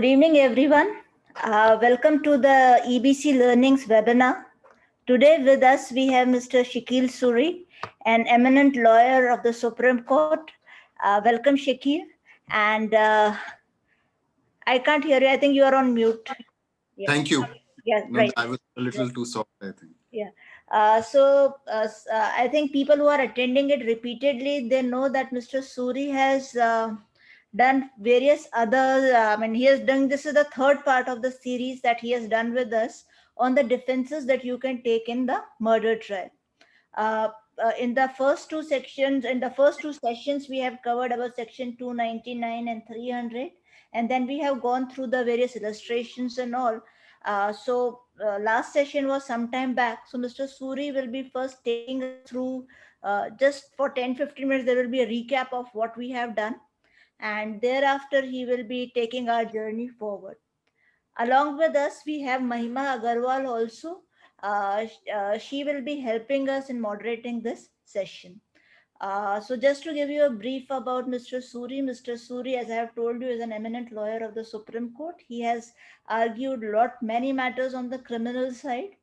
Good evening, everyone. Welcome to the EBC Learnings webinar. Today with us, we have Mr. Shakil Suri, an eminent lawyer of the Supreme Court. Welcome, Shakil. And I can't hear you. I think you are on mute. Yeah. Thank you. Yeah, no, right. I was a little too soft, I think. Yeah. I think people who are attending it repeatedly, they know that Mr. Suri has done various other, he has done, this is the third part of the series that he has done with us on the defenses that you can take in the murder trial. In the first two sessions, we have covered about section 299 and 300, and then we have gone through the various illustrations and all. Last session was some time back. So Mr. Suri will be first taking us through just for 10-15 minutes. There will be a recap of what we have done, and thereafter he will be taking our journey forward. Along with us, we have Mahima Agarwal also. She will be helping us in moderating this session. So just to give you a brief about Mr. Suri, as I have told you, is an eminent lawyer of the Supreme Court. He has argued many matters on the criminal side,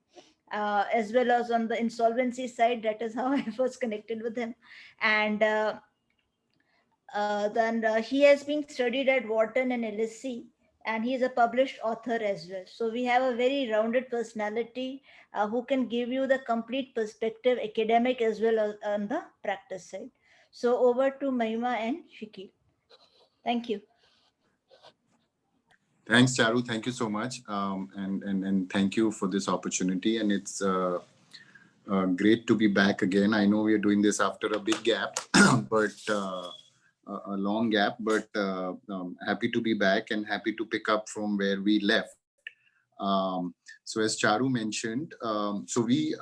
as well as on the insolvency side. That is how I was connected with him. And then he has been studied at Wharton and LSE, and he is a published author as well. So we have a very rounded personality who can give you the complete perspective, academic as well as on the practice side. So over to Mahima and Shakil. Thank you. Thanks, Charu. Thank you so much. And thank you for this opportunity. And it's great to be back again. I know we are doing this after a big gap, but a long gap, but happy to be back and happy to pick up from where we left. So as Charu mentioned, so we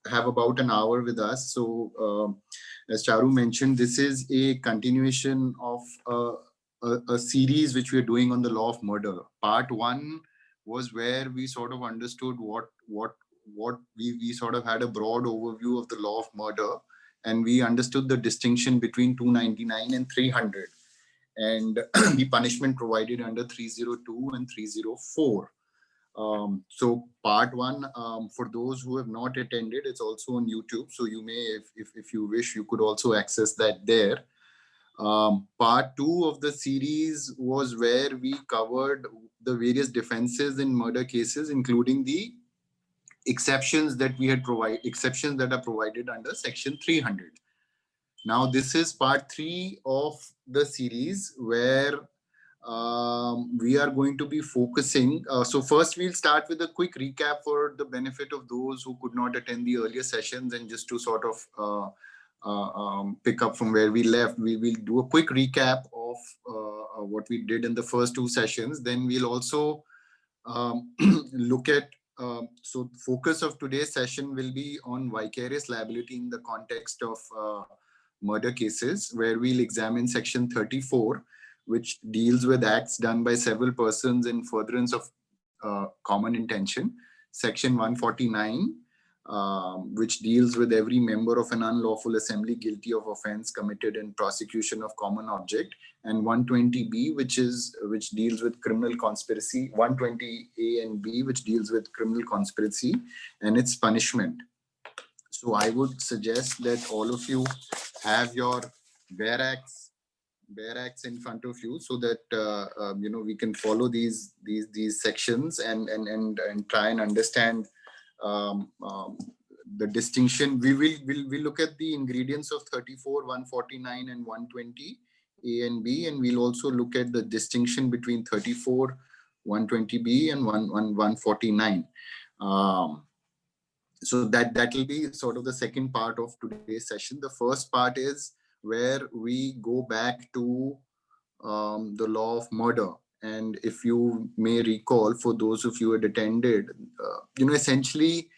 have about an hour with us. So as Charu mentioned, this is a continuation of a series which we are doing on the law of murder. Part one was where we sort of understood what we sort of had a broad overview of the law of murder, and we understood the distinction between 299 and 300 and the punishment provided under 302 and 304. So part one, for those who have not attended, it's also on YouTube. So you may, if you wish, you could also access that there. Part two of the series was where we covered the various defenses in murder cases, including the exceptions that are provided under section 300. Now this is part three of the series where we are going to be focusing. So first we'll start with a quick recap for the benefit of those who could not attend the earlier sessions, and just to sort of pick up from where we left, we will do a quick recap of what we did in the first two sessions. Then we'll also look at, so the focus of today's session will be on vicarious liability in the context of murder cases, where we'll examine section 34, which deals with acts done by several persons in furtherance of common intention. Section 149, which deals with every member of an unlawful assembly guilty of offense committed in prosecution of common object, and 120B, which deals with criminal conspiracy, 120A and B, which deals with criminal conspiracy and its punishment. So I would suggest that all of you have your Bare Acts in front of you, so that we can follow these sections and try and understand the distinction. We'll look at the ingredients of 34, 149, and 120 A and B, and we'll also look at the distinction between 34, 120B, and 149. So that will be sort of the second part of today's session. The first part is where we go back to the law of murder. And if you may recall, for those of you who had attended, essentially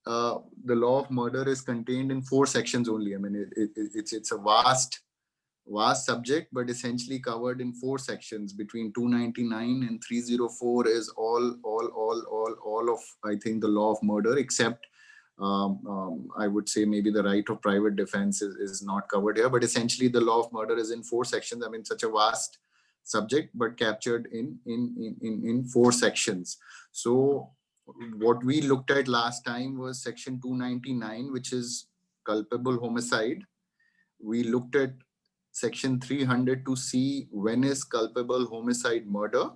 the law of murder is contained in 4 sections only. I mean, it's a vast subject, but essentially covered in 4 sections. Between 299 and 304 is all of, I think, the law of murder, except I would say maybe the right of private defense is not covered here, but essentially the law of murder is in 4 sections. I mean, such a vast subject, but captured in 4 sections. So what we looked at last time was section 299, which is culpable homicide. We looked at section 300 to see when is culpable homicide murder.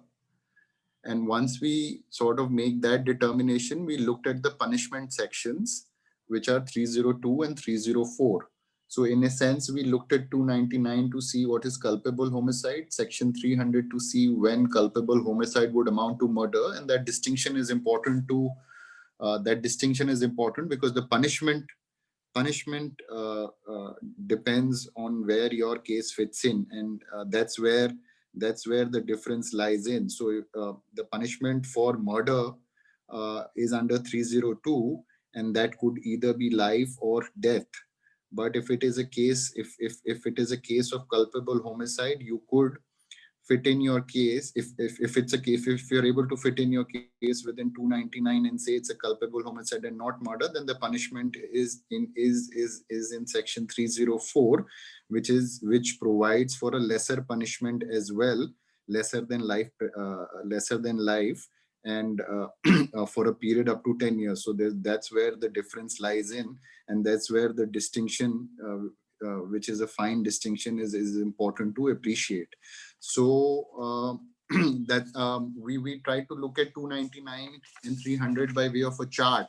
And once we sort of make that determination, we looked at the punishment sections, which are 302 and 304. So in a sense, we looked at 299 to see what is culpable homicide, section 300 to see when culpable homicide would amount to murder. And that distinction is important because the punishment depends on where your case fits in, and that's where the difference lies in. So the punishment for murder is under 302, and that could either be life or death. But if it is a case, if it is a case of culpable homicide, you could fit in your case. If it's a case, if you're able to fit in your case within 299 and say it's a culpable homicide and not murder, then the punishment is in section 304, which provides for a lesser punishment as well, lesser than life, and for a period up to 10 years. So that's where the difference lies in, and that's where the distinction, which is a fine distinction, is important to appreciate. So that we tried to look at 299 and 300 by way of a chart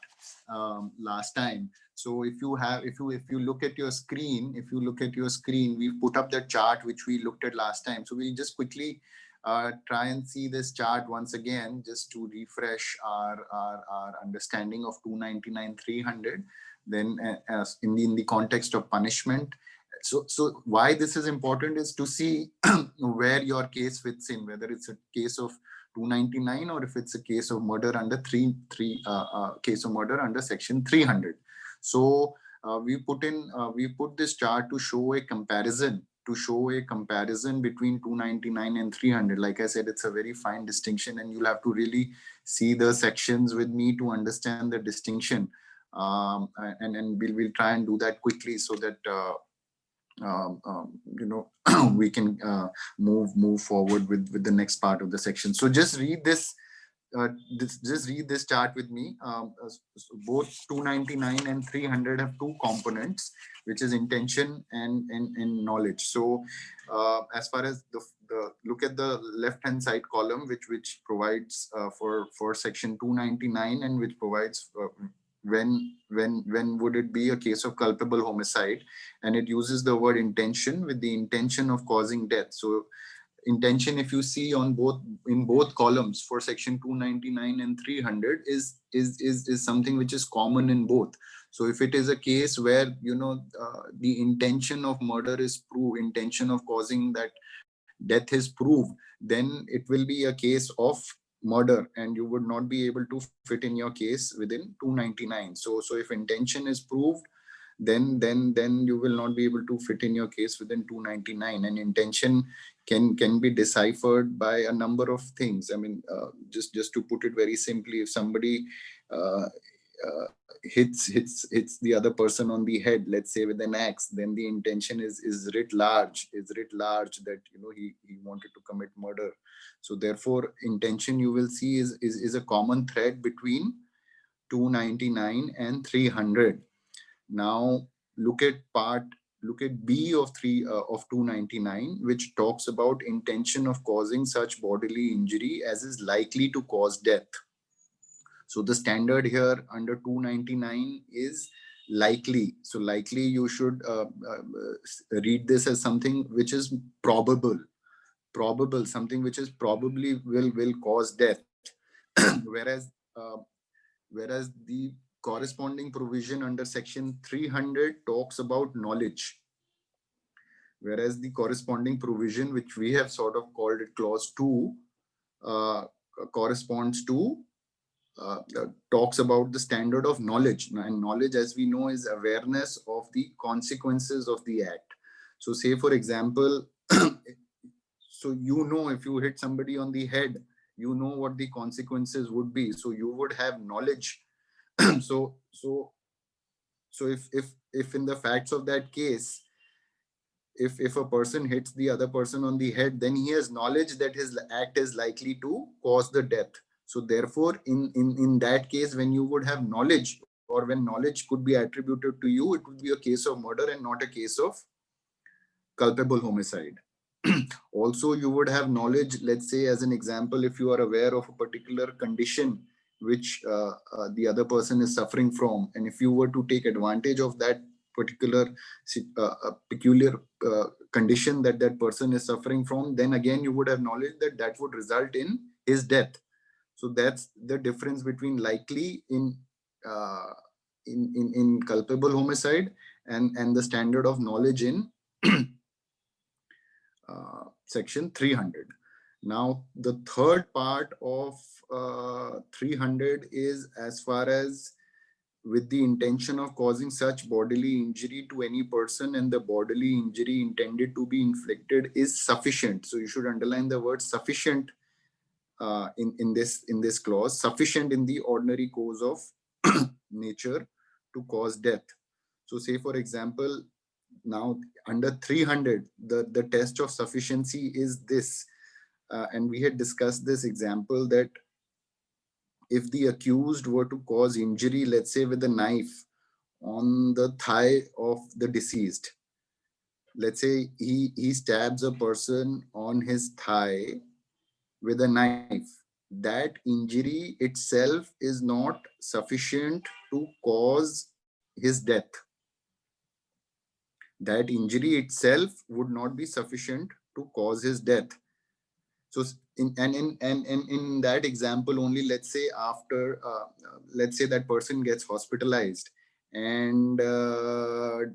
last time. So if you look at your screen, we put up the chart which we looked at last time. So we just quickly try and see this chart once again, just to refresh our understanding of 299, 300. Then in the context of punishment. So why this is important is to see where your case fits in, whether it's a case of 299 or if it's a case of murder under case of murder under section 300. So we put this chart to show a comparison between 299 and 300. Like I said, it's a very fine distinction, and you'll have to really see the sections with me to understand the distinction. And we'll try and do that quickly so that we can move forward with the next part of the section. So just read this. Just read this chart with me. So both 299 and 300 have two components, which is intention and knowledge. So as far as the look at the left hand side column, which provides for section 299, and which provides when would it be a case of culpable homicide, and it uses the word intention, with the intention of causing death. So intention, if you see in both columns for section 299 and 300, is something which is common in both. So if it is a case where the intention of murder is proved, intention of causing that death is proved, then it will be a case of murder, and you would not be able to fit in your case within 299. So if intention is proved, then you will not be able to fit in your case within 299. And intention can be deciphered by a number of things. I mean, just to put it very simply, if somebody hits the other person on the head, let's say with an axe, then the intention is writ large that he wanted to commit murder. So therefore, intention, you will see, is a common thread between 299 and 300. Now look at B of 299, which talks about intention of causing such bodily injury as is likely to cause death. So the standard here under 299 is likely. So likely, you should read this as something which is probable, something which is probably will cause death. whereas the corresponding provision under section 300 talks about knowledge, whereas the corresponding provision, which we have sort of called it clause 2, corresponds to talks about the standard of knowledge. And knowledge, as we know, is awareness of the consequences of the act. So say, for example, so if you hit somebody on the head, what the consequences would be. So you would have knowledge. so if in the facts of that case, if a person hits the other person on the head, then he has knowledge that his act is likely to cause the death. So therefore, in that case, when you would have knowledge, or when knowledge could be attributed to you, it would be a case of murder and not a case of culpable homicide. Also, you would have knowledge, let's say as an example, if you are aware of a particular condition which the other person is suffering from, and if you were to take advantage of that particular peculiar condition that that person is suffering from, then again you would have knowledge that that would result in his death. So that's the difference between likely uh, in culpable homicide and the standard of knowledge in section 300. Now, the third part of 300 is as far as with the intention of causing such bodily injury to any person and the bodily injury intended to be inflicted is sufficient. So you should underline the word sufficient in this clause, sufficient in the ordinary course of nature to cause death. So say for example, now under 300, the test of sufficiency is this, and we had discussed this example that if the accused were to cause injury, let's say with a knife on the thigh of the deceased, let's say he stabs a person on his thigh with a knife, that injury itself is not sufficient to cause his death. That injury itself would not be sufficient to cause his death. So in that example only, let's say after let's say that person gets hospitalized and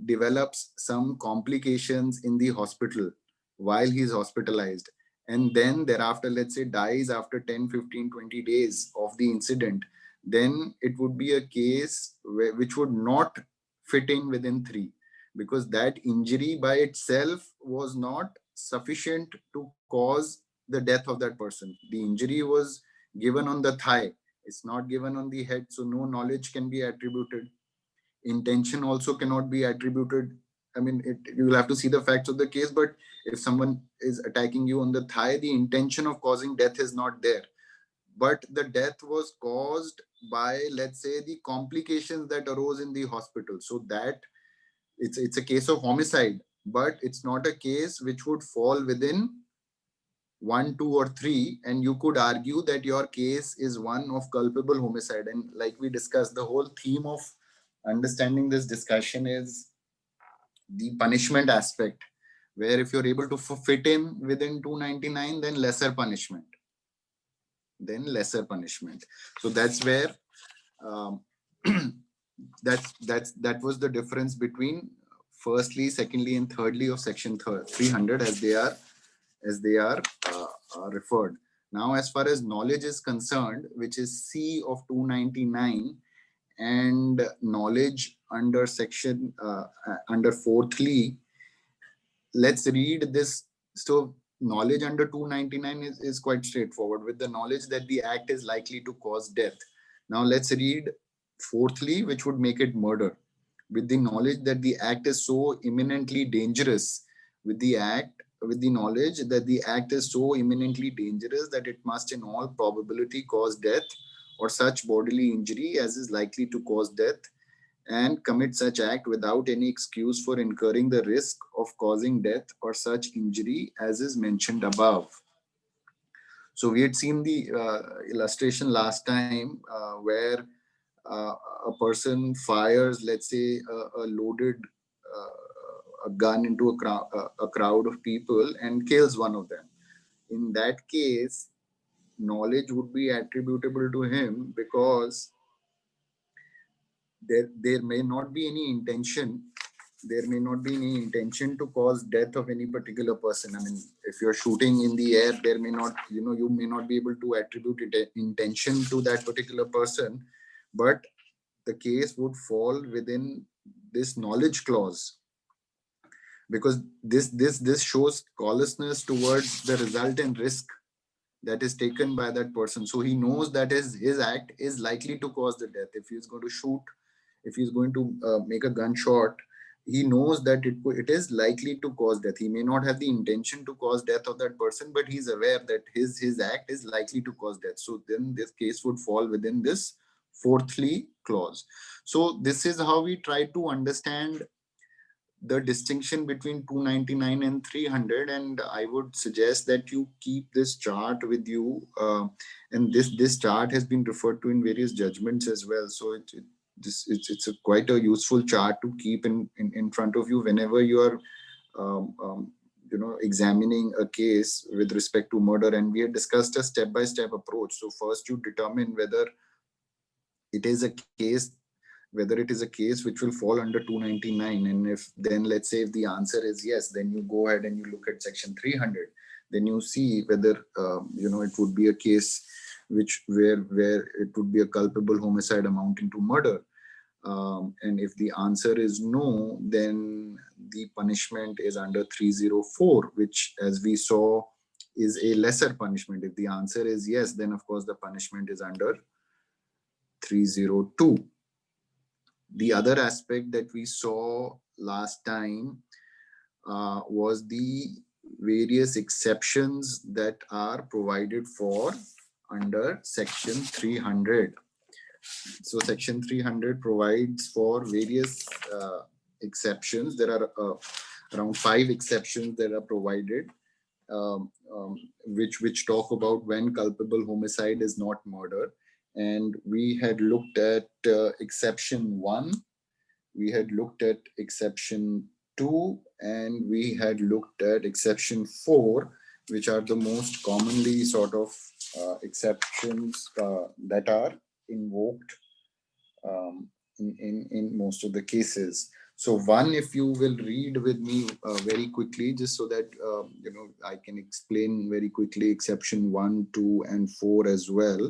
develops some complications in the hospital while he's hospitalized, and then thereafter let's say dies after 10, 15, 20 days of the incident, then it would be a case which would not fit in within 3, because that injury by itself was not sufficient to cause the death of that person. The injury was given on the thigh, it's not given on the head, so no knowledge can be attributed. Intention also cannot be attributed. I mean, you will have to see the facts of the case, but if someone is attacking you on the thigh, the intention of causing death is not there. But the death was caused by, let's say, the complications that arose in the hospital. So that it's a case of homicide, but it's not a case which would fall within 1, 2, or 3, and you could argue that your case is one of culpable homicide. And like we discussed, the whole theme of understanding this discussion is the punishment aspect, where if you're able to fit in within 299, then lesser punishment. So that's where that was the difference between firstly, secondly, and thirdly of section 300 as they are referred. Now, as far as knowledge is concerned, which is C of 299, and knowledge under section under fourthly, let's read this. So knowledge under 299 is quite straightforward, with the knowledge that the act is likely to cause death. Now let's read fourthly, which would make it murder, with the knowledge that the act is so imminently dangerous, with the knowledge that the act is so imminently dangerous that it must in all probability cause death or such bodily injury as is likely to cause death, and commit such act without any excuse for incurring the risk of causing death or such injury as is mentioned above. So we had seen the illustration last time where a person fires, let's say, a loaded a gun into a crowd of people and kills one of them. In that case, knowledge would be attributable to him, because there may not be any intention to cause death of any particular person. I mean, if you're shooting in the air, there may not, you may not be able to attribute intention to that particular person, but the case would fall within this knowledge clause, because this shows callousness towards the resultant risk that is taken by that person. So he knows that his act is likely to cause the death. If he's going to shoot, if he's going to make a gunshot he knows that it is likely to cause death. He may not have the intention to cause death of that person, but he's aware that his act is likely to cause death. So then this case would fall within this fourthly clause. So this is how we try to understand the distinction between 299 and 300. And I would suggest that you keep this chart with you, and this chart has been referred to in various judgments as well. So it's a quite a useful chart to keep in front of you whenever you are examining a case with respect to murder. And we had discussed a step-by-step approach. So first you determine whether it is a case which will fall under 299. And if then, let's say if the answer is yes, then you go ahead and you look at section 300. Then you see whether it would be a case where it would be a culpable homicide amounting to murder. And if the answer is no, then the punishment is under 304, which, as we saw, is a lesser punishment. If the answer is yes, then of course the punishment is under 302. The other aspect that we saw last time was the various exceptions that are provided for under section 300. So section 300 provides for various exceptions. There are around 5 exceptions that are provided, which talk about when culpable homicide is not murder. And we had looked at exception 1, we had looked at exception 2, and we had looked at exception 4, which are the most commonly sort of exceptions that are invoked in most of the cases. So one, if you will read with me very quickly, just so that I can explain very quickly exception 1, 2, and 4 as well.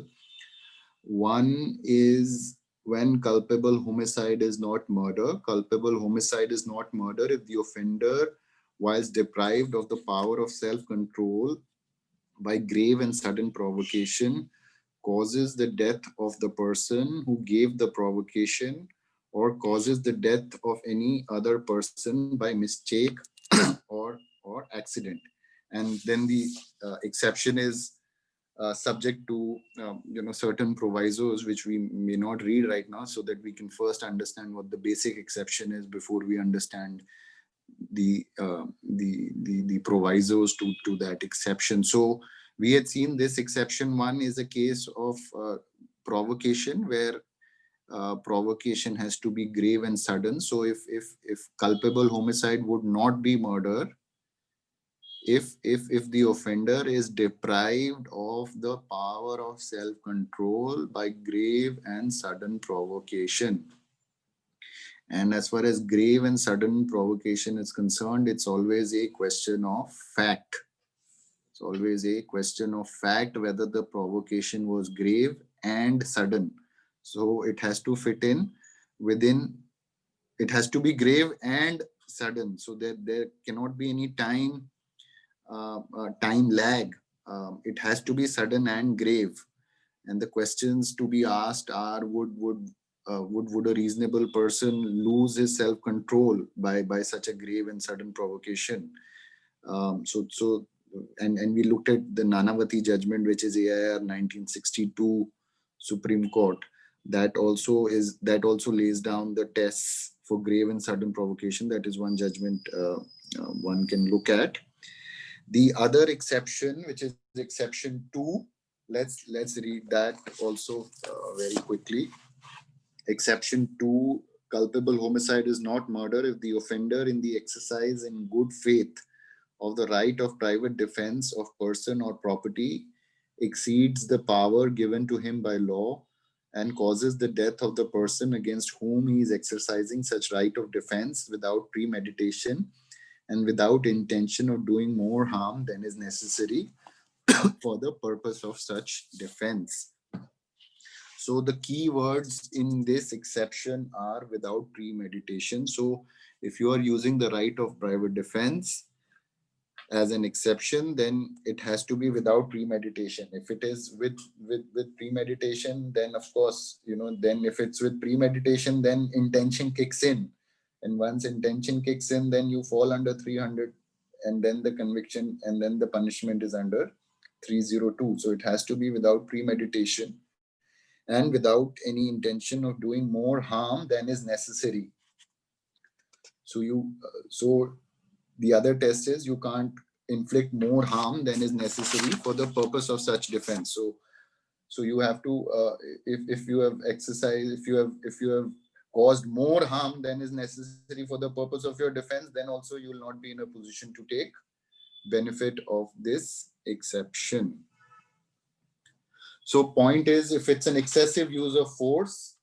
One is when culpable homicide is not murder. Culpable homicide is not murder if the offender, whilst deprived of the power of self-control by grave and sudden provocation, causes the death of the person who gave the provocation, or causes the death of any other person by mistake or accident. And then the exception is subject to certain provisos, which we may not read right now, so that we can first understand what the basic exception is before we understand the provisos to that exception. So we had seen this exception 1 is a case of provocation, where provocation has to be grave and sudden. So if culpable homicide would not be murder if the offender is deprived of the power of self-control by grave and sudden provocation. And as far as grave and sudden provocation is concerned, it's always a question of fact. It's always a question of fact whether the provocation was grave and sudden. So it has to fit in within, it has to be grave and sudden, so that there cannot be any time lag. It has to be sudden and grave. And the questions to be asked are: would a reasonable person lose his self-control by such a grave and sudden provocation? And we looked at the Nanavati judgment, which is AIR 1962 Supreme Court. That also lays down the tests for grave and sudden provocation. That is one judgment one can look at. The other exception, which is exception 2, let's read that also very quickly. Exception 2: culpable homicide is not murder if the offender, in the exercise in good faith of the right of private defense of person or property, exceeds the power given to him by law and causes the death of the person against whom he is exercising such right of defense without premeditation and without intention of doing more harm than is necessary for the purpose of such defense. So the key words in this exception are without premeditation. So if you are using the right of private defense as an exception, then it has to be without premeditation. If it is with premeditation, then of course, then if it's with premeditation, then intention kicks in. And once intention kicks in, then you fall under 300, and then the conviction, and then the punishment is under 302. So it has to be without premeditation and without any intention of doing more harm than is necessary. So the other test is you can't inflict more harm than is necessary for the purpose of such defense. So you have to, if you have exercised, if you have caused more harm than is necessary for the purpose of your defense, then also you will not be in a position to take benefit of this exception. So point is, if it's an excessive use of force,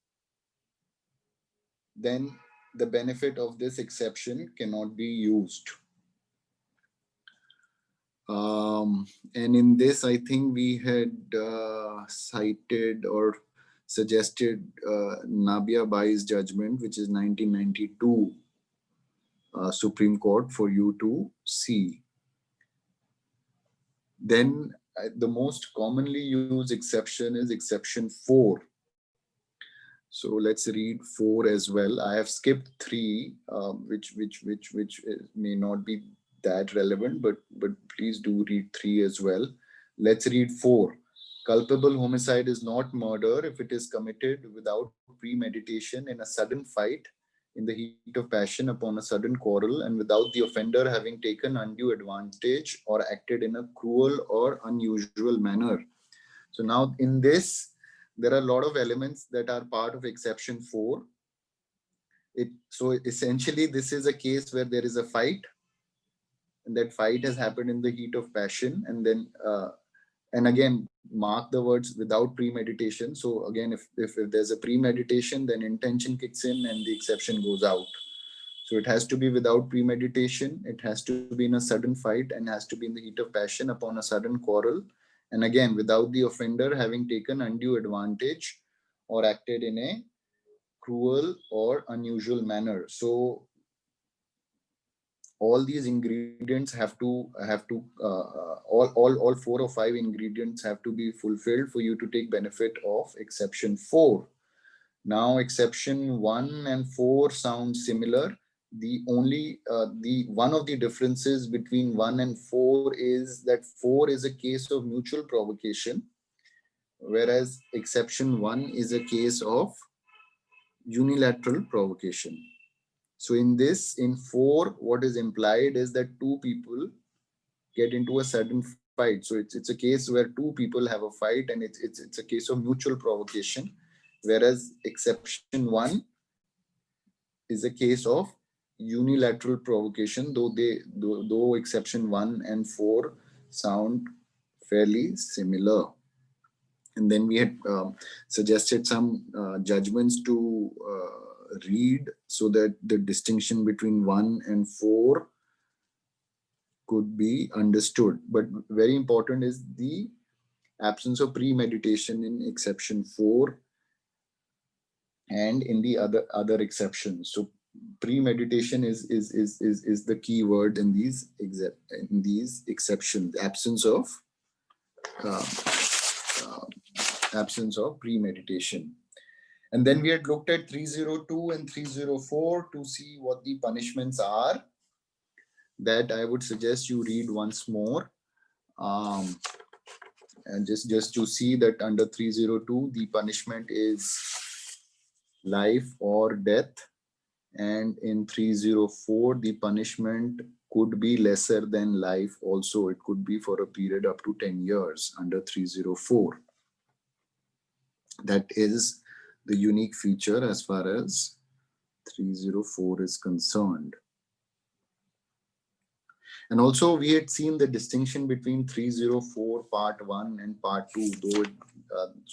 then the benefit of this exception cannot be used. And in this, I think we had cited or suggested Nabia Bai's judgment, which is 1992 Supreme Court, for you to see. Then the most commonly used exception is exception 4. So let's read 4 as well. I have skipped 3, which may not be that relevant, but please do read 3 as well. Let's read 4. Culpable homicide is not murder if it is committed without premeditation in a sudden fight, in the heat of passion, upon a sudden quarrel, and without the offender having taken undue advantage or acted in a cruel or unusual manner. So now in this, there are a lot of elements that are part of exception 4. So essentially, this is a case where there is a fight, and that fight has happened in the heat of passion, and then and again, mark the words without premeditation. So again, if there's a premeditation, then intention kicks in and the exception goes out. So it has to be without premeditation, it has to be in a sudden fight, and has to be in the heat of passion upon a sudden quarrel, and again without the offender having taken undue advantage or acted in a cruel or unusual manner. So all these ingredients have to all 4 or 5 ingredients have to be fulfilled for you to take benefit of exception 4. Now exception 1 and 4 sound similar. The only the one of the differences between 1 and 4 is that 4 is a case of mutual provocation, whereas exception 1 is a case of unilateral provocation. So in this, in 4, what is implied is that 2 people get into a sudden fight. So it's a case where 2 people have a fight, and it's a case of mutual provocation, whereas exception 1 is a case of unilateral provocation, though exception 1 and 4 sound fairly similar. And then we had suggested some judgments to read so that the distinction between 1 and 4 could be understood. But very important is the absence of premeditation in exception 4 and in the other exceptions. So premeditation is the key word in these exceptions. Absence of premeditation. And then we had looked at 302 and 304 to see what the punishments are. That I would suggest you read once more. And just to see that under 302, the punishment is life or death. And in 304, the punishment could be lesser than life also. It could be for a period up to 10 years under 304. That is the unique feature as far as 304 is concerned. And also we had seen the distinction between 304 part 1 and part 2,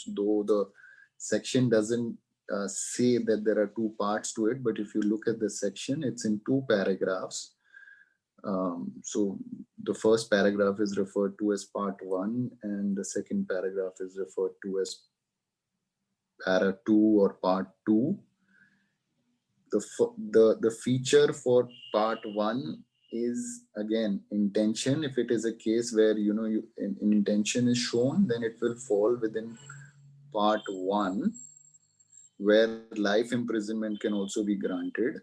though the section doesn't say that there are 2 parts to it, but if you look at the section, it's in 2 paragraphs. So the first paragraph is referred to as part 1, and the second paragraph is referred to as para 2 or part 2. The feature for part 1 is again intention. If it is a case where an intention is shown, then it will fall within part 1, where life imprisonment can also be granted.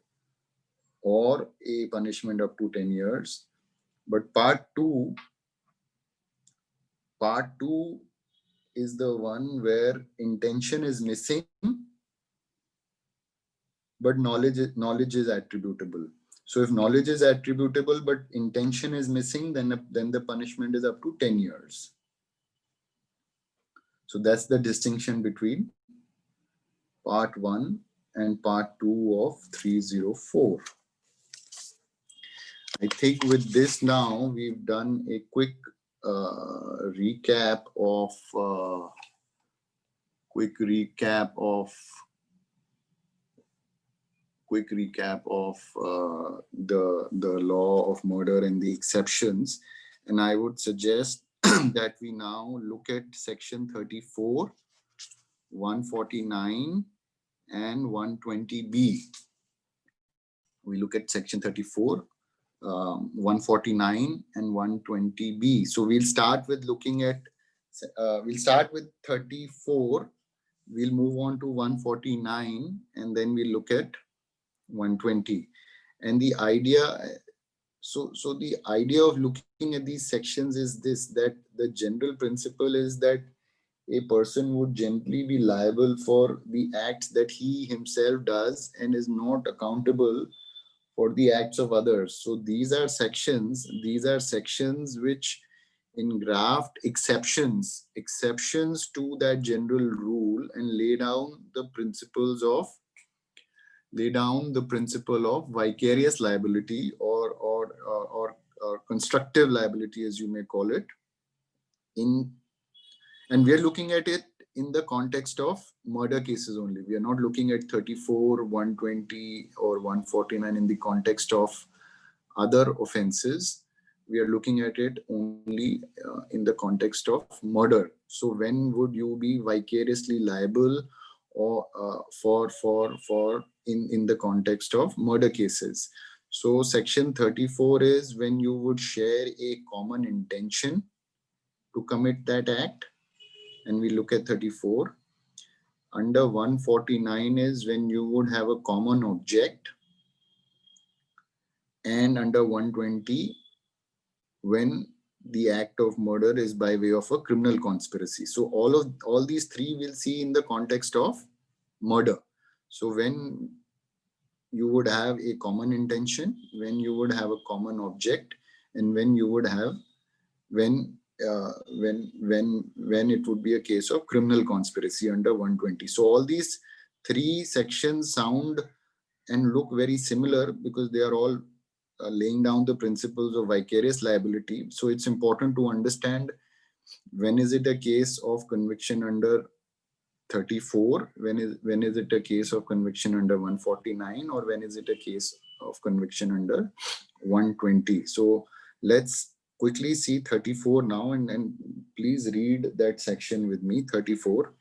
or a punishment up to 10 years. But part two is the one where intention is missing, but knowledge is attributable. So if knowledge is attributable but intention is missing, then the punishment is up to 10 years. So that's the distinction between part 1 and part 2 of 304. I think with this now we've done a quick recap of the law of murder and the exceptions. And I would suggest that we now look at section 34, 149 and 120B. We look at section 34, 149 and 120B. So we'll start with looking at, we'll start with 34, we'll move on to 149, and then we'll look at 120. And the idea, so the idea of looking at these sections is this, that the general principle is that a person would generally be liable for the acts that he himself does and is not accountable for the acts of others. So these are sections which engraft exceptions to that general rule and lay down the principle of vicarious liability or constructive liability, as you may call it. And we are looking at it in the context of murder cases only. We are not looking at 34, 120 or 149 in the context of other offenses. We are looking at it only in the context of murder. So when would you be vicariously liable or in the context of murder cases? So section 34 is when you would share a common intention to commit that act, and we look at 34. Under 149 is when you would have a common object, and under 120 when the act of murder is by way of a criminal conspiracy. So all these three we'll see in the context of murder. So when you would have a common intention, when you would have a common object, and when you would have when it would be a case of criminal conspiracy under 120. So all these three sections sound and look very similar because they are all laying down the principles of vicarious liability. So it's important to understand when is it a case of conviction under 34, when is it a case of conviction under 149, or when is it a case of conviction under 120. So let's quickly see 34 now, and please read that section with me. 34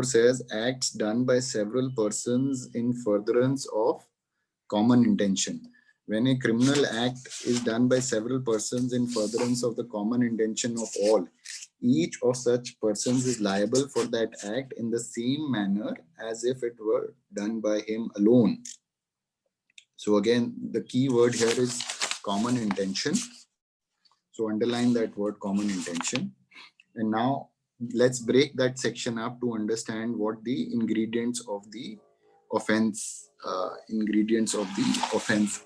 says acts done by several persons in furtherance of common intention. When a criminal act is done by several persons in furtherance of the common intention of all, each of such persons is liable for that act in the same manner as if it were done by him alone. So again, the key word here is common intention. So underline that word, common intention. And now let's break that section up to understand what the ingredients of the offense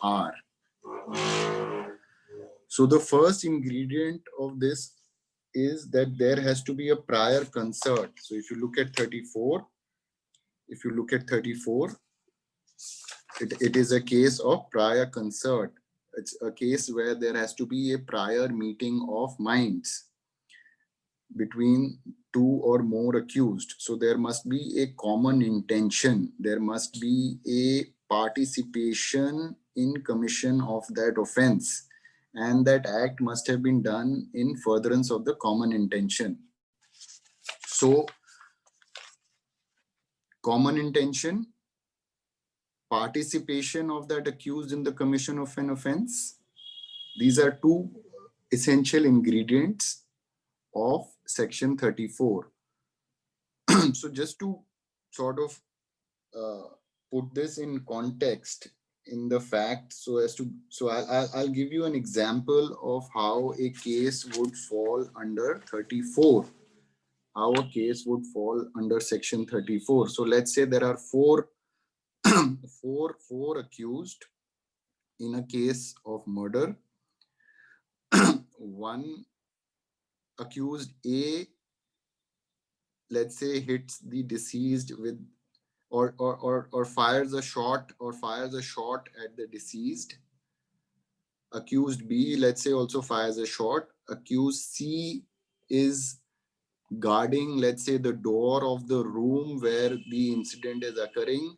are. So the first ingredient of this is that there has to be a prior concert. So if you look at 34, it is a case of prior concert. It's a case where there has to be a prior meeting of minds between two or more accused. So there must be a common intention. There must be a participation in commission of that offense. And that act must have been done in furtherance of the common intention. So common intention, participation of that accused in the commission of an offense. These are two essential ingredients of section 34. So just to sort of put this in context in the fact, so I'll give you an example of how a case would fall under 34. How a case would fall under section 34. So let's say there are four accused in a case of murder. One accused A, let's say, hits the deceased with or fires a shot at the deceased. Accused B, let's say, also fires a shot. Accused C is guarding, let's say, the door of the room where the incident is occurring.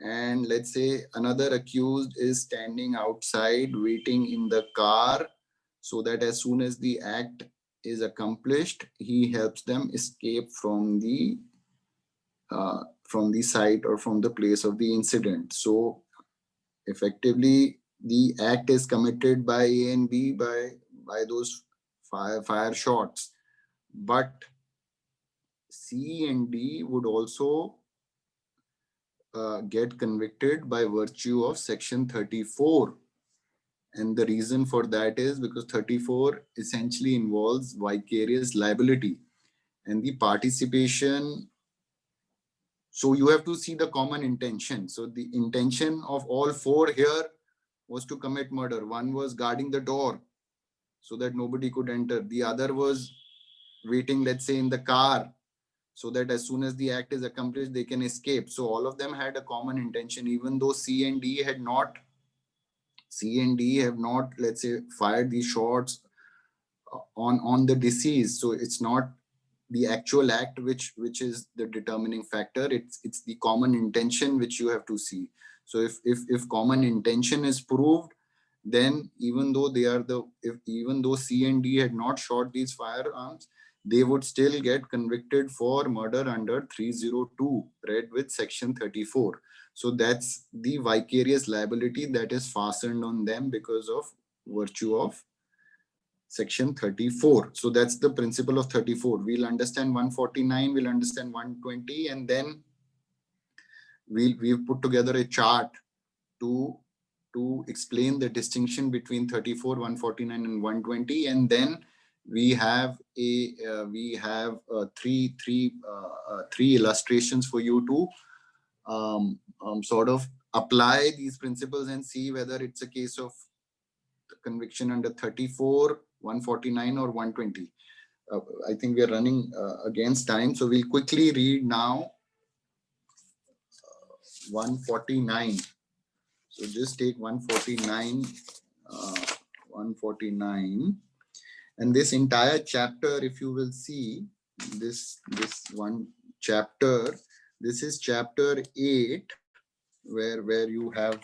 And let's say another accused is standing outside waiting in the car, so that as soon as the act is accomplished, he helps them escape from the site or from the place of the incident. So effectively, the act is committed by A and B by those fire shots, but C and D would also get convicted by virtue of section 34. And the reason for that is because 34 essentially involves vicarious liability and the participation. So you have to see the common intention. So the intention of all four here was to commit murder. One was guarding the door so that nobody could enter. The other was waiting, let's say, in the car so that as soon as the act is accomplished, they can escape. So all of them had a common intention, even though C and D have not, let's say, fired these shots on the deceased. So it's not the actual act which is the determining factor. It's the common intention which you have to see. So if common intention is proved, then even though C and D had not shot these firearms, they would still get convicted for murder under 302, read with section 34. So that's the vicarious liability that is fastened on them because of virtue of section 34. So that's the principle of 34. We'll understand 149, we'll understand 120, and then we've put together a chart to explain the distinction between 34, 149, and 120. And then we have three illustrations for you to sort of apply these principles and see whether it's a case of conviction under 34, 149, or 120. I think we are running against time, so we'll quickly read now 149. So just take 149, and this entire chapter, if you will see this one chapter, this is chapter 8, where you have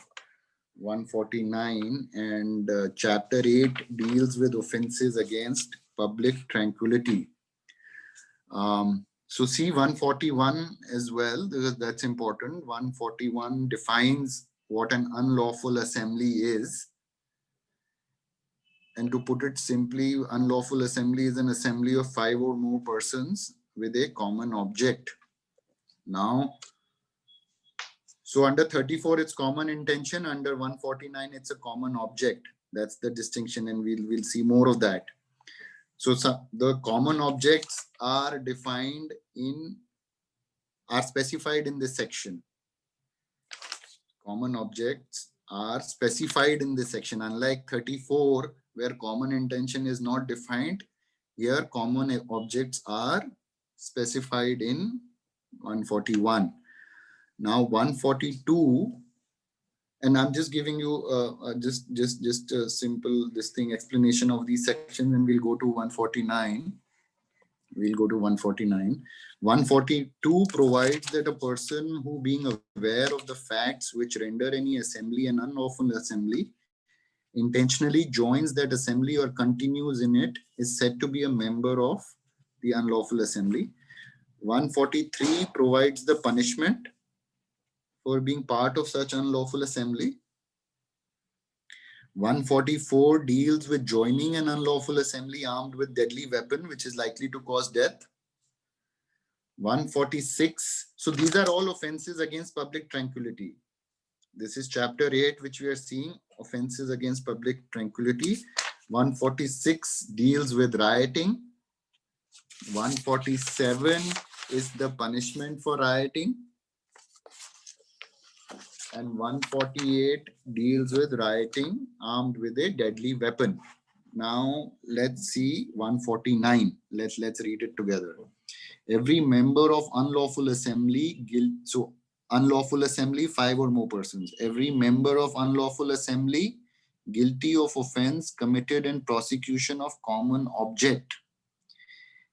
149, and chapter 8 deals with offenses against public tranquility. So see 141 as well, because that's important. 141 defines what an unlawful assembly is. And to put it simply, unlawful assembly is an assembly of 5 or more persons with a common object. Now, so under 34, it's common intention. Under 149, it's a common object. That's the distinction, and we'll see more of that. So the common objects are specified in this section. Common objects are specified in this section. Unlike 34, where common intention is not defined, here common objects are specified in 141. Now 142, and I'm just giving you just a simple explanation of these sections, and we'll go to 149. 142 provides that a person who, being aware of the facts which render any assembly an unlawful assembly, intentionally joins that assembly or continues in it, is said to be a member of the unlawful assembly. 143 provides the punishment for being part of such unlawful assembly. 144 deals with joining an unlawful assembly armed with deadly weapon, which is likely to cause death. 146, so these are all offenses against public tranquility. This is chapter 8, which we are seeing, offenses against public tranquility. 146 deals with rioting. 147 is the punishment for rioting. And 148 deals with rioting armed with a deadly weapon. Now let's see 149. Let's read it together. Every member of unlawful assembly, so unlawful assembly, 5 or more persons. Every member of unlawful assembly guilty of offense committed in prosecution of common object.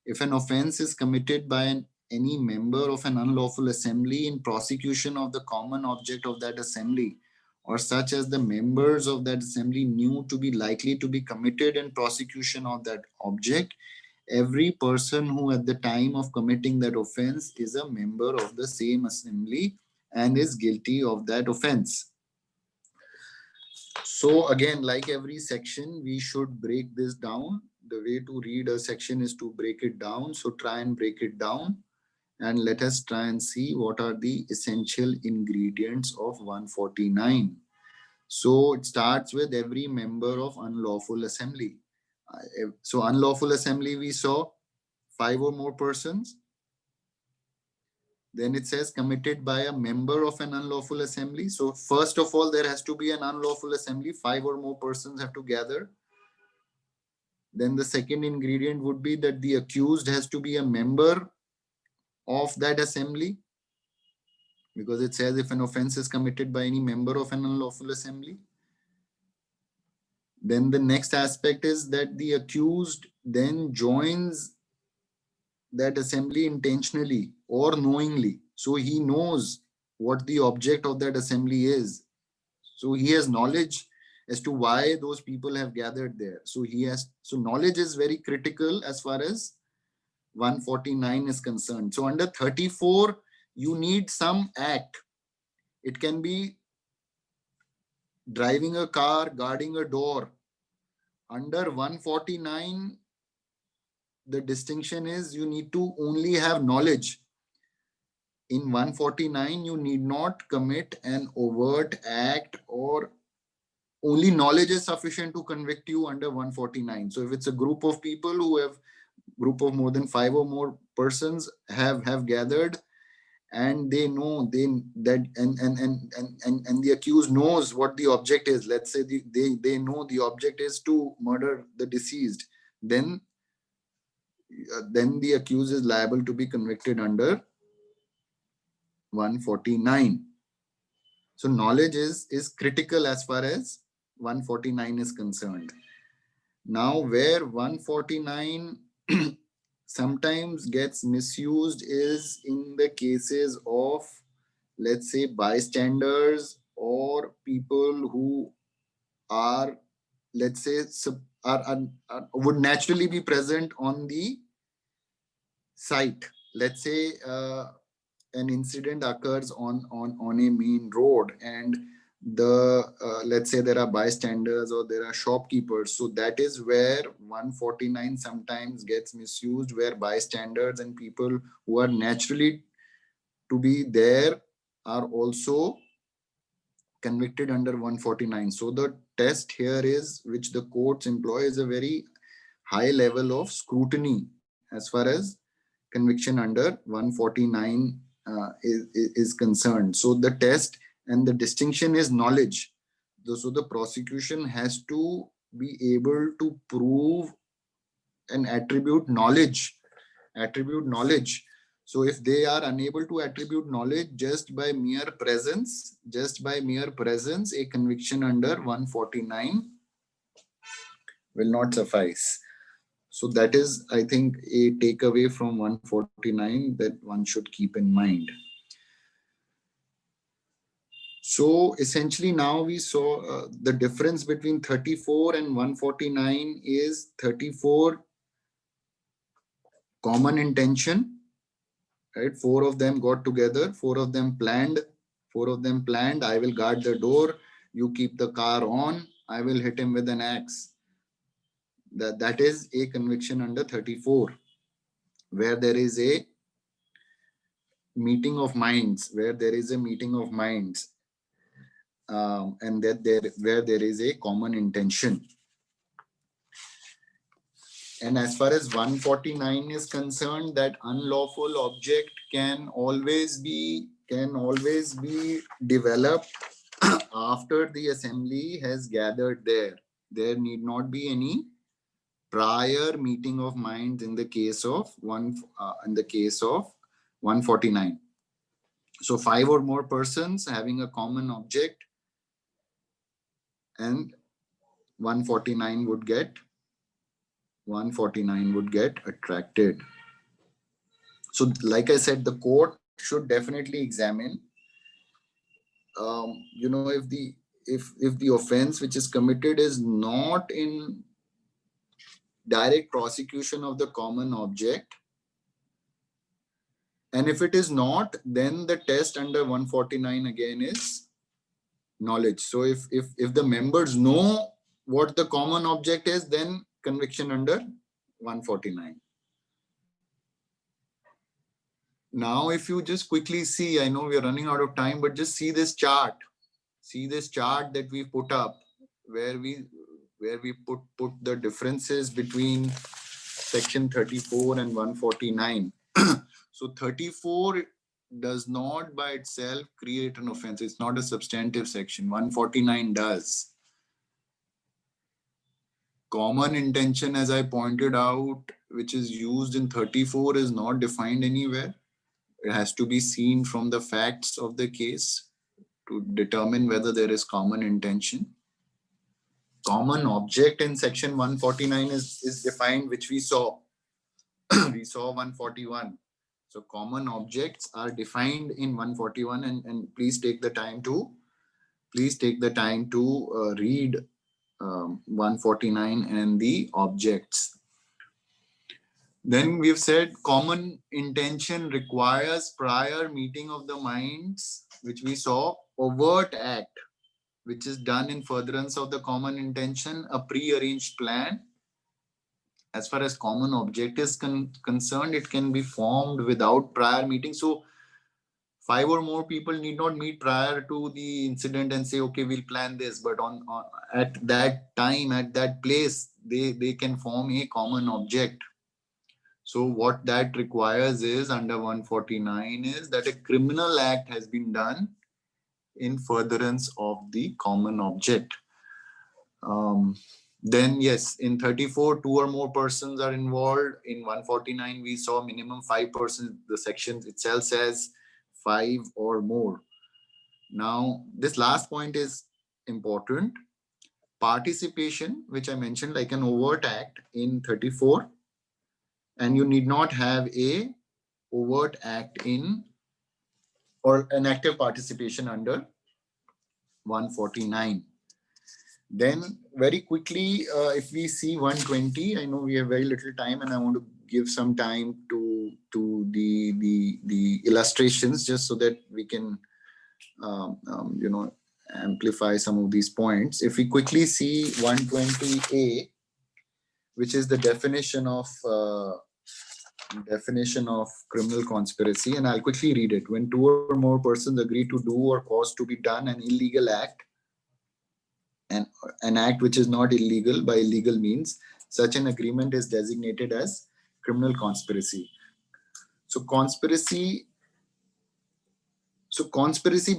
If an offense is committed by any member of an unlawful assembly in prosecution of the common object of that assembly, or such as the members of that assembly knew to be likely to be committed in prosecution of that object, every person who at the time of committing that offense is a member of the same assembly and is guilty of that offense. So again, like every section, we should break this down. The way to read a section is to break it down. So try and break it down, and let us try and see what are the essential ingredients of 149. So it starts with every member of unlawful assembly. So unlawful assembly, we saw 5 or more persons. Then it says committed by a member of an unlawful assembly. So first of all, there has to be an unlawful assembly. 5 or more persons have to gather. Then the second ingredient would be that the accused has to be a member of that assembly, because it says if an offense is committed by any member of an unlawful assembly. Then the next aspect is that the accused then joins that assembly intentionally or knowingly. So he knows what the object of that assembly is. So he has knowledge as to why those people have gathered there. So knowledge is very critical as far as 149 is concerned. So under 34, you need some act. It can be driving a car, guarding a door. Under 149, the distinction is you need to only have knowledge. In 149, you need not commit an overt act, or only knowledge is sufficient to convict you under 149. So if it's a group of people who have group of more than 5 or more persons have gathered, and they know that and the accused knows what the object is. Let's say they know the object is to murder the deceased, then the accused is liable to be convicted under 149. So knowledge is critical as far as 149 is concerned. Now where 149 sometimes gets misused is in the cases of, let's say, bystanders or people who are, let's say, would naturally be present on the site. Let's say an incident occurs on a main road, and let's say there are bystanders or there are shopkeepers. So that is where 149 sometimes gets misused, where bystanders and people who are naturally to be there are also convicted under 149. So the test here is, which the courts employ, is a very high level of scrutiny as far as conviction under 149 is concerned. So the test and the distinction is knowledge. So the prosecution has to be able to prove and attribute knowledge. So if they are unable to attribute knowledge, just by mere presence, a conviction under 149 will not suffice. So that is, I think, a takeaway from 149 that one should keep in mind. So essentially now we saw the difference between 34 and 149 is 34 common intention, right? 4 of them got together, 4 of them planned, I will guard the door, you keep the car on, I will hit him with an axe. That is a conviction under 34, where there is a meeting of minds, and that where there is a common intention. And as far as 149 is concerned, that unlawful object can always be developed after the assembly has gathered there. There need not be any prior meeting of minds in the case of 149. So 5 or more persons having a common object, and 149 would get attracted. So like I said, the court should definitely examine, if the offense which is committed is not in direct prosecution of the common object, and if it is not, then the test under 149 again is knowledge. So if the members know what the common object is, then conviction under 149. Now, if you just quickly see, I know we are running out of time, but just see this chart. See this chart that we put up, where we put the differences between section 34 and 149. So 34 does not by itself create an offense. It's not a substantive section. 149 does. Common intention, as I pointed out, which is used in 34, is not defined anywhere. It has to be seen from the facts of the case to determine whether there is common intention. Common object in section 149 is defined, which we saw. We saw 141. So common objects are defined in 141, and please take the time to read 149 and the objects. Then we've said common intention requires prior meeting of the minds, which we saw. Overt act, which is done in furtherance of the common intention, a pre-arranged plan. As far as common object is concerned, it can be formed without prior meeting. So 5 or more people need not meet prior to the incident and say, okay, we'll plan this. But at that time, at that place, they can form a common object. So what that requires is, under 149, is that a criminal act has been done in furtherance of the common object. Then yes, in 34, 2 or more persons are involved. In 149, we saw minimum 5 persons. The section itself says 5 or more. Now, this last point is important. Participation, which I mentioned, like an overt act in 34, and you need not have a overt act in, or an active participation under 149. Then very quickly, if we see 120, I know we have very little time, and I want to give some time to the illustrations, just so that we can amplify some of these points. If we quickly see 120A, which is the definition of criminal conspiracy, and I'll quickly read it. When 2 or more persons agree to do or cause to be done an illegal act, and an act which is not illegal by illegal means, such an agreement is designated as criminal conspiracy. So conspiracy,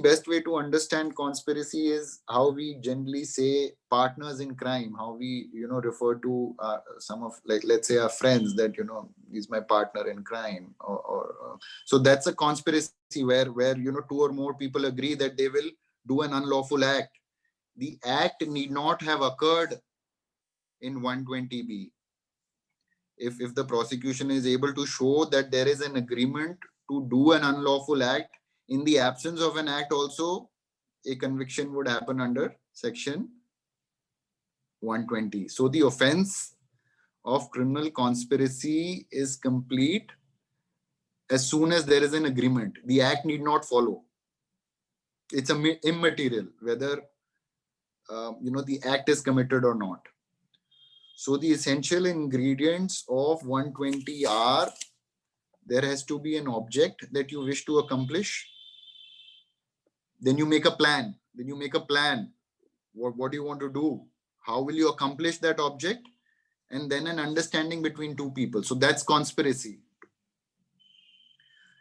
best way to understand conspiracy is how we generally say partners in crime, how we refer to some of, like, let's say, our friends, that he's my partner in crime, or so that's a conspiracy where 2 or more people agree that they will do an unlawful act. The act need not have occurred in 120B. If the prosecution is able to show that there is an agreement to do an unlawful act, in the absence of an act also, a conviction would happen under section 120. So the offense of criminal conspiracy is complete as soon as there is an agreement. The act need not follow. It's immaterial whether the act is committed or not. So the essential ingredients of 120 are: there has to be an object that you wish to accomplish. Then you make a plan. Then you make a plan. What do you want to do? How will you accomplish that object? And then an understanding between two people. So that's conspiracy.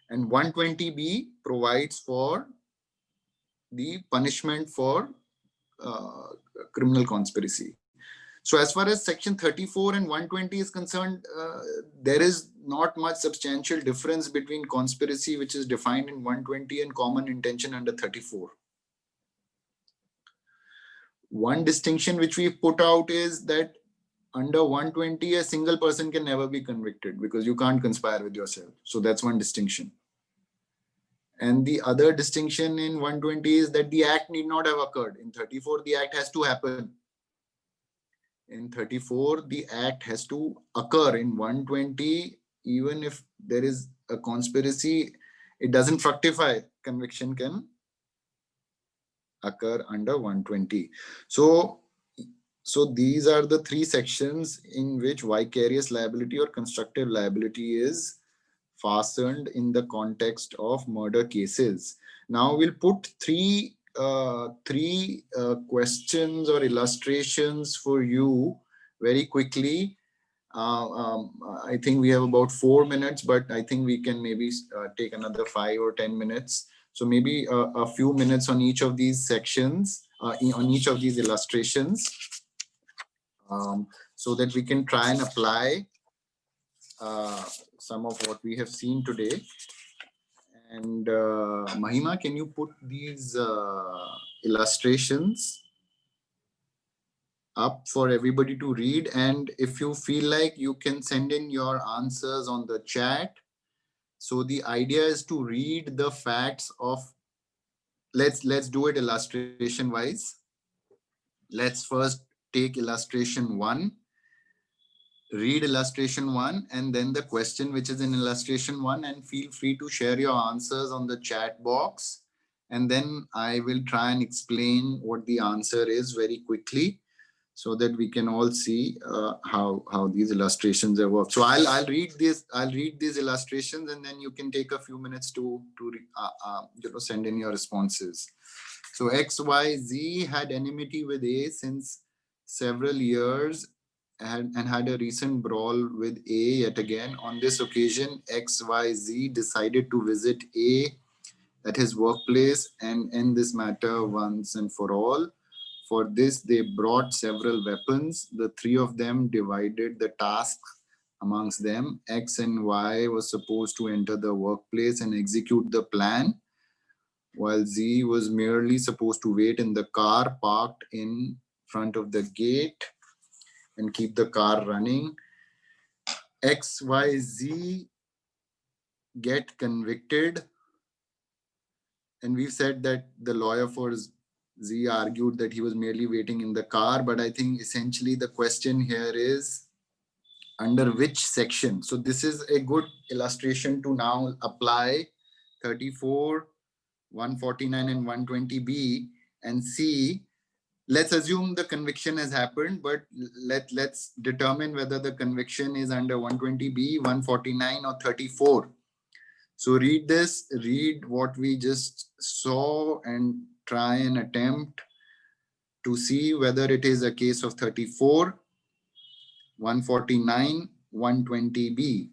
And 120B provides for the punishment for uh, criminal conspiracy. So as far as section 34 and 120 is concerned, there is not much substantial difference between conspiracy, which is defined in 120, and common intention under 34. One distinction which we put out is that under 120, a single person can never be convicted because you can't conspire with yourself. So that's one distinction. And the other distinction in 120 is that the act need not have occurred. In 34, the act has to happen. In 34, the act has to occur. In 120, even if there is a conspiracy, it doesn't fructify. Conviction can occur under 120. So these are the three sections in which vicarious liability or constructive liability is fastened in the context of murder cases. Now we'll put three questions or illustrations for you very quickly. I think we have about 4 minutes, but I think we can maybe take another 5 or 10 minutes. So maybe a few minutes on each of these sections, on each of these illustrations, so that we can try and apply some of what we have seen today. And Mahima, can you put these illustrations up for everybody to read? And if you feel like, you can send in your answers on the chat. So the idea is to read the facts of, let's do it illustration wise. Let's first take illustration 1, read illustration 1, and then the question which is in illustration 1, and feel free to share your answers on the chat box. And then I will try and explain what the answer is very quickly, so that we can all see how these illustrations have worked. So I'll read these illustrations, and then you can take a few minutes to send in your responses. So XYZ had enmity with A since several years, and had a recent brawl with A yet again. On this occasion, XYZ decided to visit A at his workplace and end this matter once and for all. For this, they brought several weapons. The three of them divided the task amongst them. X and Y was supposed to enter the workplace and execute the plan, while Z was merely supposed to wait in the car parked in front of the gate and keep the car running. XYZ get convicted. And we've said that the lawyer for Z argued that he was merely waiting in the car, but I think essentially the question here is under which section. So this is a good illustration to now apply 34, 149 and 120B and see. Let's assume the conviction has happened, but let's determine whether the conviction is under 120B, 149 or 34. So read this, read what we just saw, and try and attempt to see whether it is a case of 34, 149, 120B.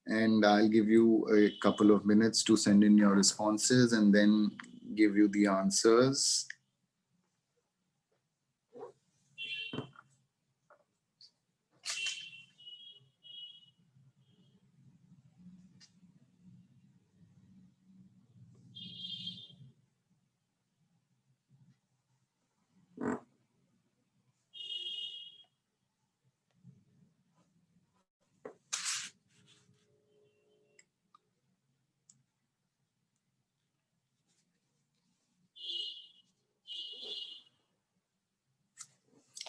And I'll give you a couple of minutes to send in your responses and then give you the answers.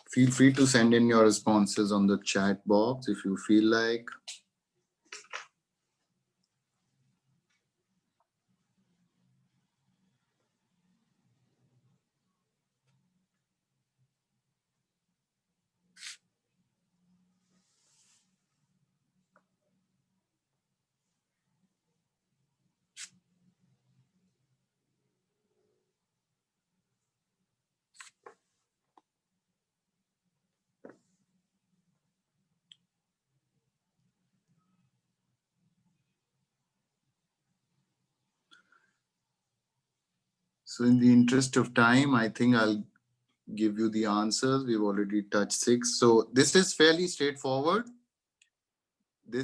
Feel free to send in your responses on the chat box if you feel like. So in the interest of time, I think I'll give you the answers. We've already touched 6. So this is fairly straightforward. And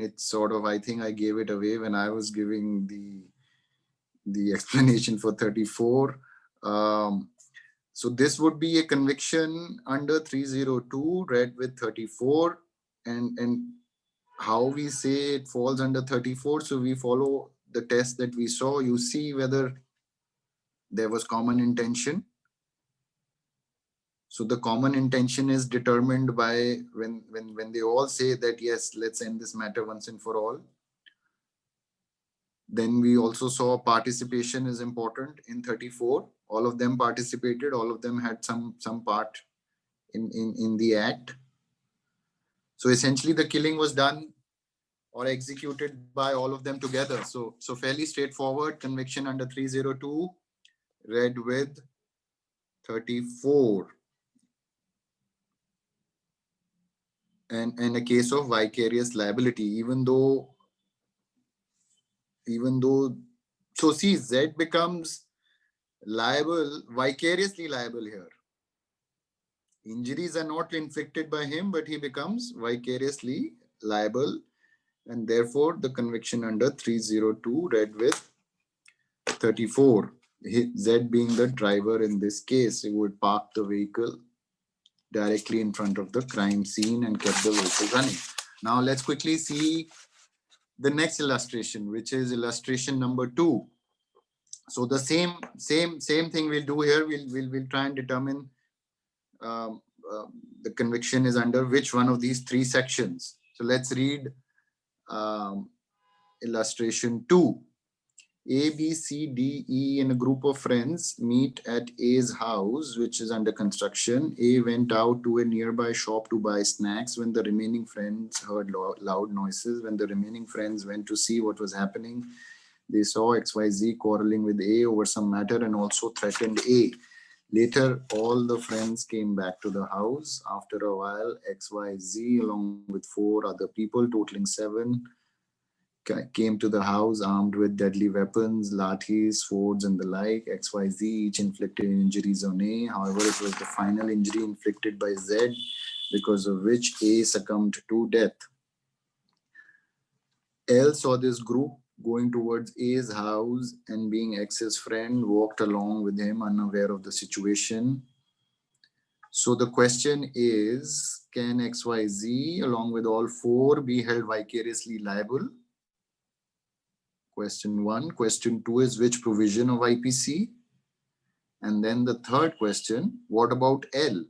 it's sort of, I think I gave it away when I was giving the explanation for 34. So this would be a conviction under 302 read with 34, and how we say it falls under 34. So we follow the test that we saw. You see whether there was common intention. So the common intention is determined by when they all say that, yes, let's end this matter once and for all. Then we also saw participation is important in 34. All of them participated. All of them had some part in the act. So essentially the killing was done or executed by all of them together. So fairly straightforward. Conviction under 302 read with 34. And a case of vicarious liability, even though, so see, Z becomes liable, vicariously liable here. Injuries are not inflicted by him, but he becomes vicariously liable. And therefore, the conviction under 302 read with 34. Z being the driver in this case, he would park the vehicle directly in front of the crime scene and kept the vehicle running. Now let's quickly see the next illustration, which is illustration number 2. So the same thing we'll do here. We'll try and determine the conviction is under which one of these 3 sections. So let's read illustration 2. A, B, C, D, E and a group of friends meet at A's house, which is under construction. A went out to a nearby shop to buy snacks when the remaining friends heard loud noises. When the remaining friends went to see what was happening, they saw XYZ quarreling with A over some matter and also threatened A. Later, all the friends came back to the house. After a while, XYZ, along with 4 other people, totaling 7, came to the house armed with deadly weapons, lathis, swords, and the like. XYZ each inflicted injuries on A. However, it was the final injury inflicted by Z, because of which A succumbed to death. L saw this group going towards A's house and, being X's friend, walked along with him unaware of the situation. So the question is, can XYZ along with all 4 be held vicariously liable? Question 1. Question 2 is, which provision of IPC? And then the third question, what about L?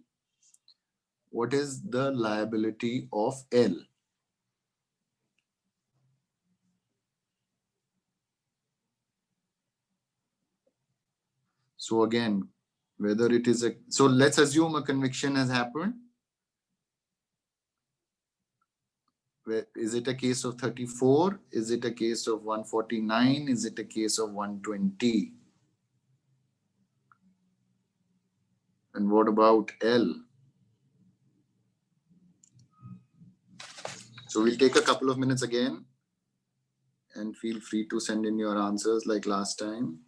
What is the liability of L? So again, whether it is so let's assume a conviction has happened. Is it a case of 34? Is it a case of 149? Is it a case of 120? And what about L? So we'll take a couple of minutes again and feel free to send in your answers like last time.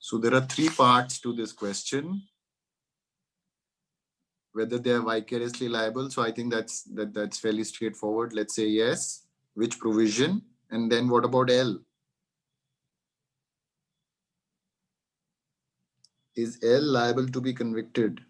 So there are 3 parts to this question. Whether they are vicariously liable. So I think that's fairly straightforward. Let's say yes. Which provision? And then what about L? Is L liable to be convicted?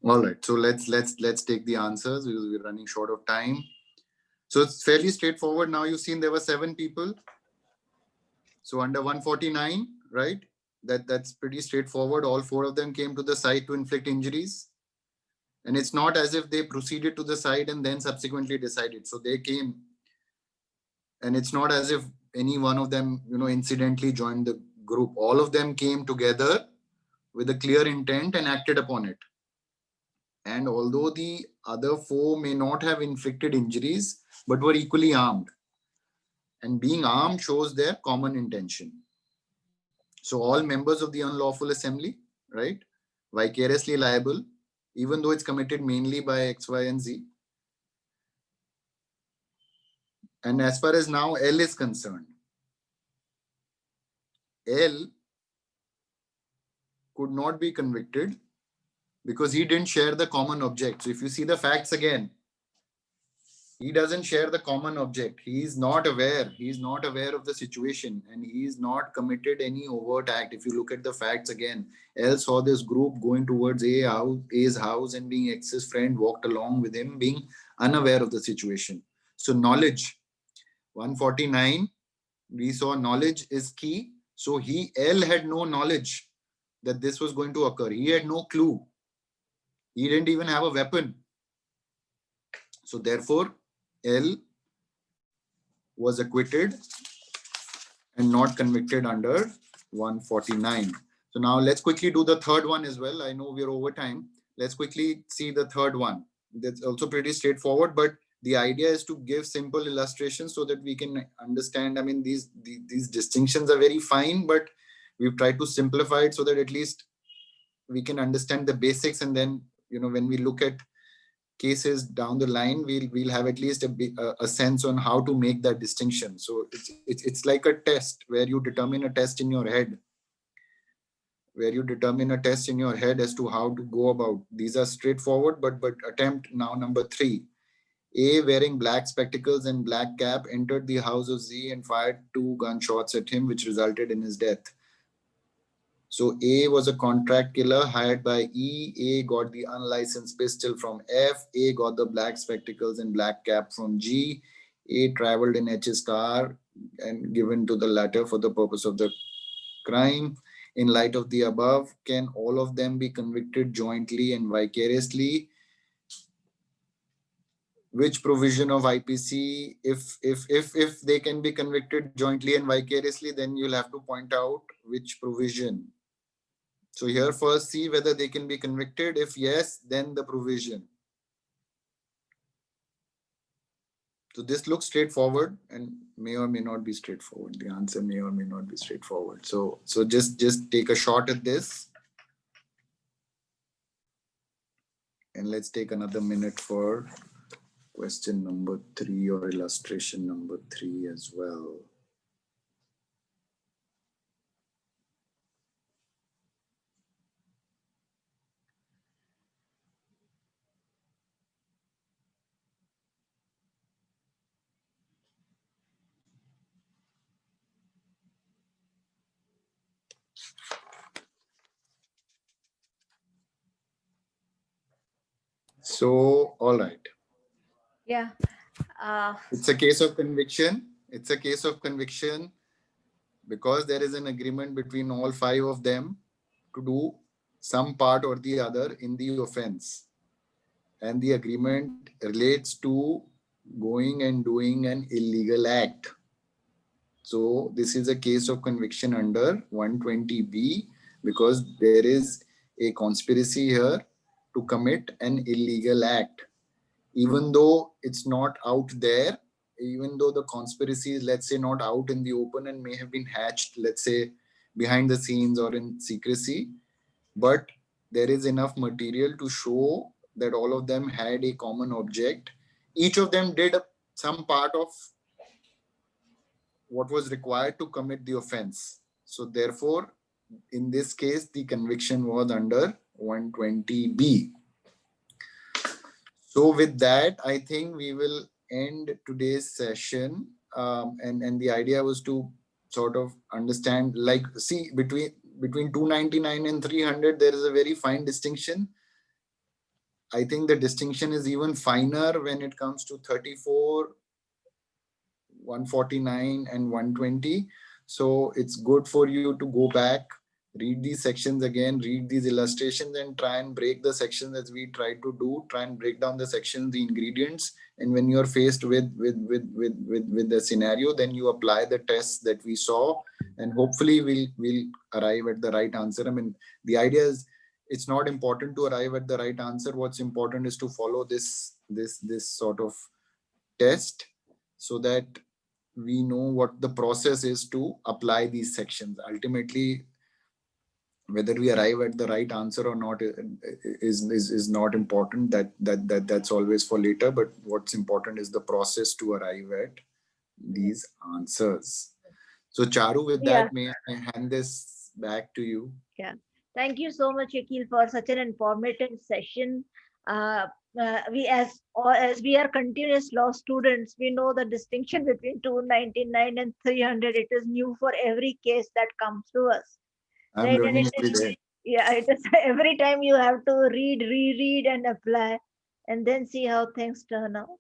All right. So let's take the answers because we're running short of time. So it's fairly straightforward. Now you've seen there were 7 people. So under 149, right? That's pretty straightforward. All 4 of them came to the site to inflict injuries. And it's not as if they proceeded to the site and then subsequently decided. So they came, and it's not as if any one of them, incidentally joined the group. All of them came together with a clear intent and acted upon it. And although the other 4 may not have inflicted injuries, but were equally armed. And being armed shows their common intention. So all members of the unlawful assembly, right, vicariously liable, even though it's committed mainly by X, Y, and Z. And as far as now L is concerned, L could not be convicted because he didn't share the common object. So if you see the facts again, he doesn't share the common object. He is not aware. He is not aware of the situation, and he is not committed any overt act. If you look at the facts again, L saw this group going towards A's house, and being X's friend walked along with him, being unaware of the situation. So knowledge, 149, we saw knowledge is key. So L had no knowledge that this was going to occur. He had no clue. He didn't even have a weapon. So therefore, L was acquitted and not convicted under 149. So now let's quickly do the third one as well. I know we're over time. Let's quickly see the third one. That's also pretty straightforward, but the idea is to give simple illustrations so that we can understand. I mean, these distinctions are very fine, but we've tried to simplify it so that at least we can understand the basics. And then, when we look at cases down the line, we'll have at least a sense on how to make that distinction. So it's like a test where you determine a test in your head, as to how to go about. These are straightforward, but attempt now number 3. A, wearing black spectacles and black cap, entered the house of Z and fired 2 gunshots at him, which resulted in his death. So A was a contract killer hired by E. A got the unlicensed pistol from F. A got the black spectacles and black cap from G. A traveled in H's car and given to the latter for the purpose of the crime. In light of the above, can all of them be convicted jointly and vicariously? Which provision of IPC, if they can be convicted jointly and vicariously, then you'll have to point out which provision. So here first see whether they can be convicted. If yes, then the provision. So this looks straightforward and may or may not be straightforward. The answer may or may not be straightforward. So just take a shot at this. And let's take another minute for question number 3 or illustration number 3 as well. So, all right. Yeah. It's a case of conviction. It's a case of conviction because there is an agreement between all 5 of them to do some part or the other in the offense. And the agreement relates to going and doing an illegal act. So this is a case of conviction under 120B because there is a conspiracy here to commit an illegal act. Even though it's not out there, even though the conspiracy is, let's say, not out in the open and may have been hatched, let's say, behind the scenes or in secrecy, but there is enough material to show that all of them had a common object. Each of them did some part of what was required to commit the offense. So therefore, in this case, the conviction was under 120B. So with that, I think we will end today's session. And the idea was to sort of understand, like, see, between 299 and 300, there is a very fine distinction. I think the distinction is even finer when it comes to 34, 149 and 120. So it's good for you to go back, read these sections again, read these illustrations, and try and break the sections as we try to do. Try and break down the sections, the ingredients, and when you're faced with the scenario, then you apply the tests that we saw, and hopefully we'll arrive at the right answer. I mean, the idea is it's not important to arrive at the right answer. What's important is to follow this sort of test, so that we know what the process is to apply these sections. Ultimately, whether we arrive at the right answer or not is not important. That's always for later. But what's important is the process to arrive at these answers. So Charu, with Yeah. that, may I hand this back to you? Yeah. Thank you so much, Akil, for such an informative session. We as we are continuous law students, we know the distinction between 299 and 300. It is new for every case that comes to us. I'm Right? And learning it every is, day. yeah, it is every time you have to read, reread, and apply, and then see how things turn out.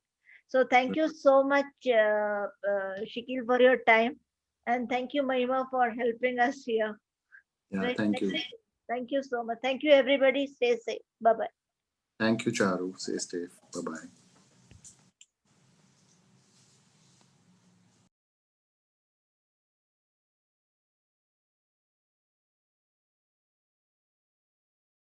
So thank you so much, Shakil, for your time, and thank you, Mahima, for helping us here. Yeah, Right? thank you. Thank you so much. Thank you, everybody. Stay safe. Bye bye. Thank you, Charu. Stay safe. Bye-bye.